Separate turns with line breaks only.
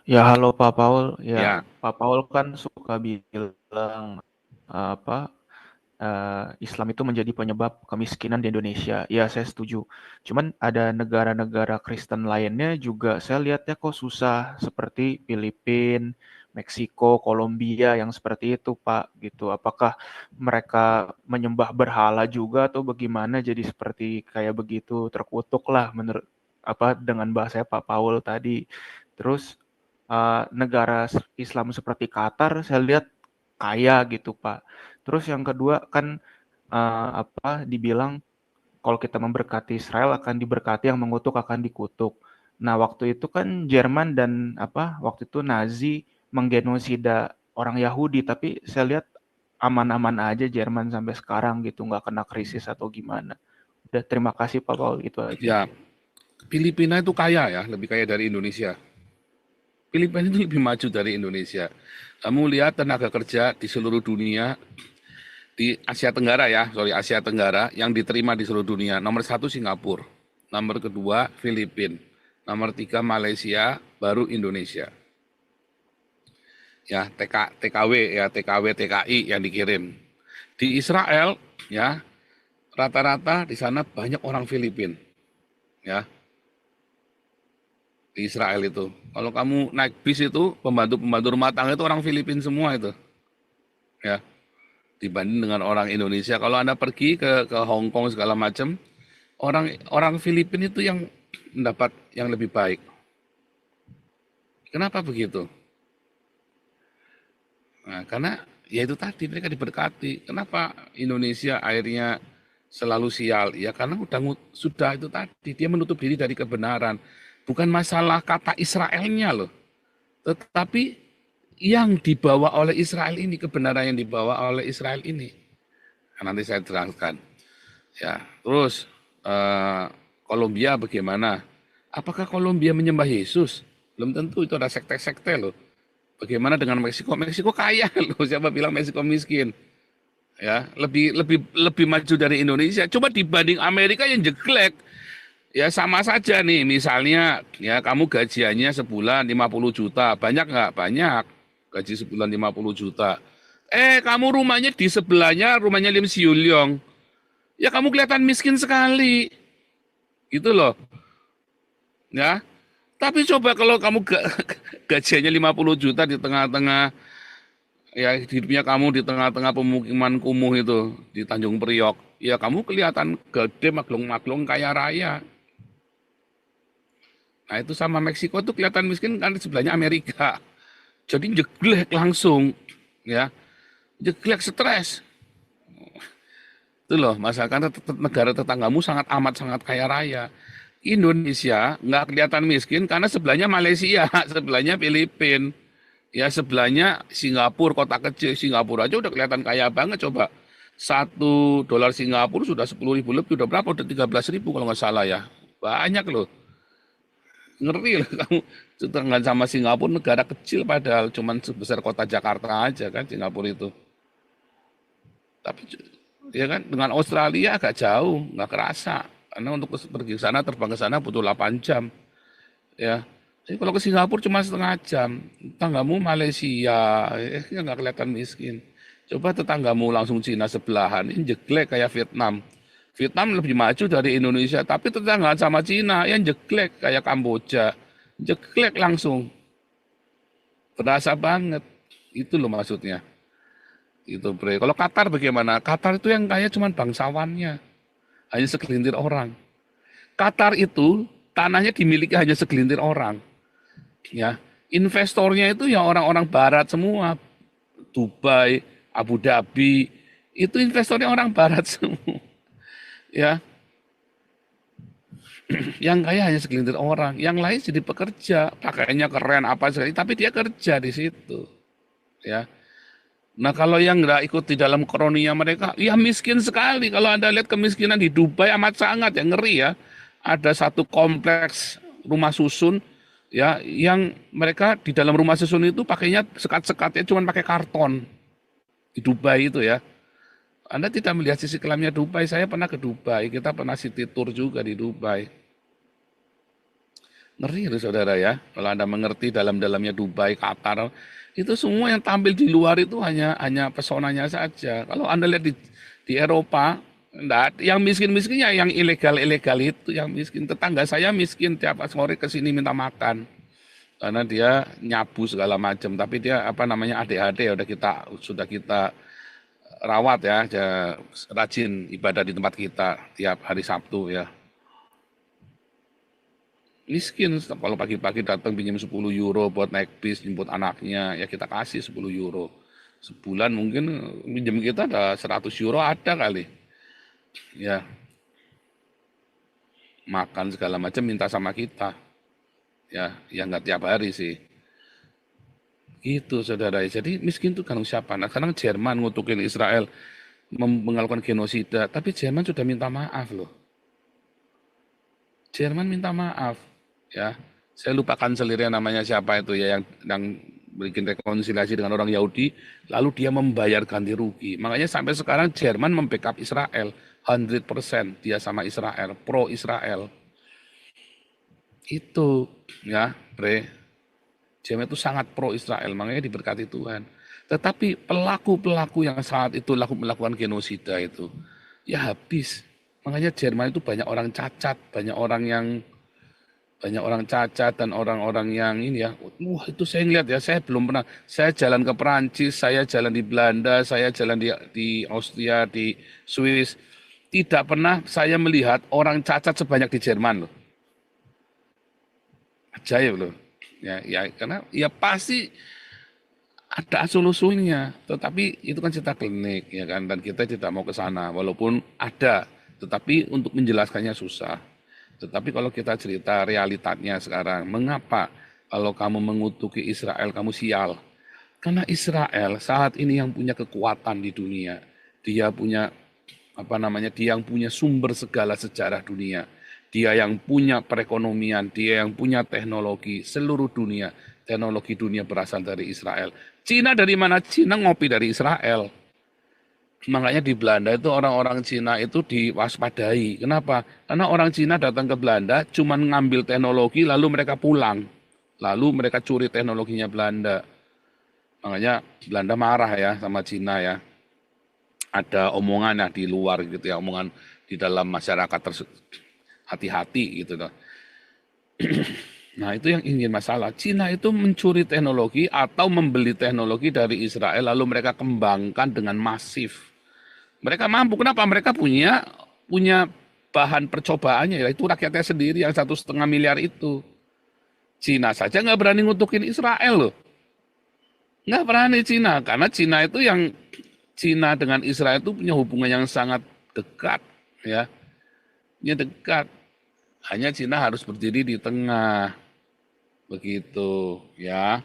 Ya, halo Pak Paul. Ya,
Ya,
Pak Paul kan suka bilang apa Islam itu menjadi penyebab kemiskinan di Indonesia. Ya, saya setuju. Cuman ada negara-negara Kristen lainnya juga saya lihatnya kok susah seperti Filipina, Meksiko, Kolombia yang seperti itu, Pak. Gitu. Apakah mereka menyembah berhala juga atau bagaimana jadi seperti kayak begitu terkutuk lah menurut apa dengan bahasa Pak Paul tadi. Terus negara Islam seperti Qatar saya lihat kaya gitu Pak. Terus yang kedua kan dibilang kalau kita memberkati Israel akan diberkati, yang mengutuk akan dikutuk. Nah, waktu itu kan Jerman dan waktu itu Nazi menggenosida orang Yahudi, tapi saya lihat aman-aman aja Jerman sampai sekarang gitu, nggak kena krisis atau gimana. Udah, terima kasih Pak Paul, itu aja.
ya, Filipina itu kaya ya, lebih kaya dari Indonesia. Filipina itu lebih maju dari Indonesia. Kamu lihat tenaga kerja di seluruh dunia, di Asia Tenggara ya, sorry Asia Tenggara, yang diterima di seluruh dunia. Nomor satu Singapura, nomor kedua Filipina, nomor tiga Malaysia, baru Indonesia. Ya, TKW ya, TKW, TKI yang dikirim. Di Israel ya, rata-rata di sana banyak orang Filipina ya. Di Israel itu. Kalau kamu naik bis itu, pembantu-pembantu rumah tangga itu orang Filipina semua itu, ya. Dibanding dengan orang Indonesia. Kalau Anda pergi ke Hong Kong segala macam, orang orang Filipina itu yang mendapat yang lebih baik. Kenapa begitu? Nah, karena ya itu tadi mereka diberkati. Kenapa Indonesia akhirnya selalu sial? Ya karena sudah itu tadi dia menutup diri dari kebenaran. Bukan masalah kata Israelnya loh. Tetapi yang dibawa oleh Israel ini, kebenaran yang dibawa oleh Israel ini. Nah, nanti saya terangkan. Ya, terus Kolombia bagaimana? Apakah Kolombia menyembah Yesus? Belum tentu, itu ada sekte-sekte loh. Bagaimana dengan Meksiko? Meksiko kaya loh. Siapa bilang Meksiko miskin? Ya, lebih lebih lebih maju dari Indonesia. Coba dibanding Amerika yang jelek, ya sama saja nih. Misalnya, ya kamu gajiannya sebulan 50 juta, banyak nggak? Banyak. Gaji sebulan 50 juta. Kamu rumahnya di sebelahnya, rumahnya Lim Siu Leong. Ya kamu kelihatan miskin sekali. Gitu loh. Ya. Tapi coba kalau kamu gajiannya 50 juta di tengah-tengah, ya hidupnya kamu di tengah-tengah pemukiman kumuh itu, di Tanjung Priok. Ya kamu kelihatan gede, maglung-maglung, kaya raya. Nah itu sama Meksiko tuh kelihatan miskin kan sebelahnya Amerika. Jadi jeglek langsung, ya, jeglek stres. Itu loh, masakan negara tetanggamu sangat amat sangat kaya raya. Indonesia nggak kelihatan miskin karena sebelahnya Malaysia, sebelahnya Filipina, ya sebelahnya Singapura, kota kecil Singapura aja udah kelihatan kaya banget coba. 1 dolar Singapura sudah 10.000 lebih, udah berapa? Udah 13.000 kalau nggak salah ya. Banyak loh. Ngeri loh kamu, tetangga sama Singapura, negara kecil padahal cuman sebesar kota Jakarta aja kan Singapura itu. Tapi ya kan dengan Australia agak jauh, nggak kerasa. Karena untuk pergi ke sana, terbang ke sana butuh 8 jam. Ya. Jadi kalau ke Singapura cuma setengah jam. Tetanggamu Malaysia, ya nggak kelihatan miskin. Coba tetanggamu langsung Cina sebelahan, ini jeglek kayak Vietnam. Vietnam lebih maju dari Indonesia, tapi tetanggaan sama Cina, yang jeglek kayak Kamboja. Jeglek langsung. Berasa banget. Itu loh maksudnya. Itu bre. Kalau Qatar bagaimana? Qatar itu yang kaya cuma bangsawannya. Hanya segelintir orang. Qatar itu tanahnya dimiliki hanya segelintir orang. Ya, investornya itu ya orang-orang barat semua. Dubai, Abu Dhabi, itu investornya orang barat semua. Ya, yang kaya hanya segelintir orang. Yang lain jadi pekerja, pakaiannya keren apa sekali, tapi dia kerja di situ. Ya, nah kalau yang nggak ikut di dalam kroninya mereka, ya miskin sekali. Kalau Anda lihat kemiskinan di Dubai amat sangat ya ngeri ya. Ada satu kompleks rumah susun ya yang mereka di dalam rumah susun itu pakainya sekat-sekatnya cuma pakai karton di Dubai itu ya. Anda tidak melihat sisi kelamnya Dubai. Saya pernah ke Dubai, kita pernah city tour juga di Dubai. Ngeri itu saudara ya. Kalau Anda mengerti dalam-dalamnya Dubai, Qatar, itu semua yang tampil di luar itu hanya pesonanya saja. Kalau Anda lihat di Eropa, enggak, yang miskin-miskin ya yang ilegal-ilegal itu yang miskin. Tetangga saya miskin tiap sore ke sini minta makan. Karena dia nyabu segala macam, tapi dia apa namanya ADHD ya sudah kita rawat ya, dia rajin ibadah di tempat kita tiap hari Sabtu ya. Miskin kalau pagi-pagi datang pinjam 10 euro buat naik bis jemput anaknya, ya kita kasih 10 euro. Sebulan mungkin pinjam kita ada 100 euro ada kali. Ya, makan segala macam minta sama kita. Ya nggak tiap hari sih. Itu saudara. Jadi miskin itu kan siapa? Nah, sekarang Jerman ngutukin Israel melakukan genosida, tapi Jerman sudah minta maaf loh. Jerman minta maaf, ya. Saya lupa kanselirnya namanya siapa itu ya yang bikin rekonsiliasi dengan orang Yahudi, lalu dia membayar ganti rugi. Makanya sampai sekarang Jerman membackup Israel 100% dia sama Israel, pro Israel. Itu ya, Bre. Jerman itu sangat pro Israel, makanya diberkati Tuhan. Tetapi pelaku-pelaku yang saat itu melakukan genosida itu, ya habis. Makanya Jerman itu banyak orang cacat, banyak orang cacat dan orang-orang yang ini ya. Wah itu saya ngeliat ya, saya belum pernah. Saya jalan ke Perancis, saya jalan di Belanda, saya jalan di Austria, di Swiss. Tidak pernah saya melihat orang cacat sebanyak di Jerman loh. Ajaib loh. Ya karena ya pasti ada asal-usulnya, tetapi itu kan cerita klinik ya kan, dan kita tidak mau ke sana walaupun ada, tetapi untuk menjelaskannya susah. Tetapi kalau kita cerita realitatnya sekarang, mengapa kalau kamu mengutuki Israel kamu sial? Karena Israel saat ini yang punya kekuatan di dunia, dia punya apa namanya, dia yang punya sumber segala sejarah dunia, dia yang punya perekonomian, dia yang punya teknologi seluruh dunia, teknologi dunia berasal dari Israel. Cina dari mana? Cina ngopi dari Israel. Makanya di Belanda itu orang-orang Cina itu diwaspadai. Kenapa? Karena orang Cina datang ke Belanda cuman ngambil teknologi lalu mereka pulang. Lalu mereka curi teknologinya Belanda. Makanya Belanda marah ya sama Cina ya. Ada omongan ya di luar gitu ya, omongan di dalam masyarakat hati-hati gitu. Nah itu yang ingin masalah. Cina itu mencuri teknologi atau membeli teknologi dari Israel lalu mereka kembangkan dengan masif. Mereka mampu. Kenapa? Mereka punya bahan percobaannya, yaitu rakyatnya sendiri yang 1,5 miliar itu. Cina saja nggak berani ngutukin Israel loh. Nggak berani Cina, karena Cina itu yang Cina dengan Israel itu punya hubungan yang sangat dekat, ya, punya dekat. Hanya Cina harus berdiri di tengah, begitu, ya.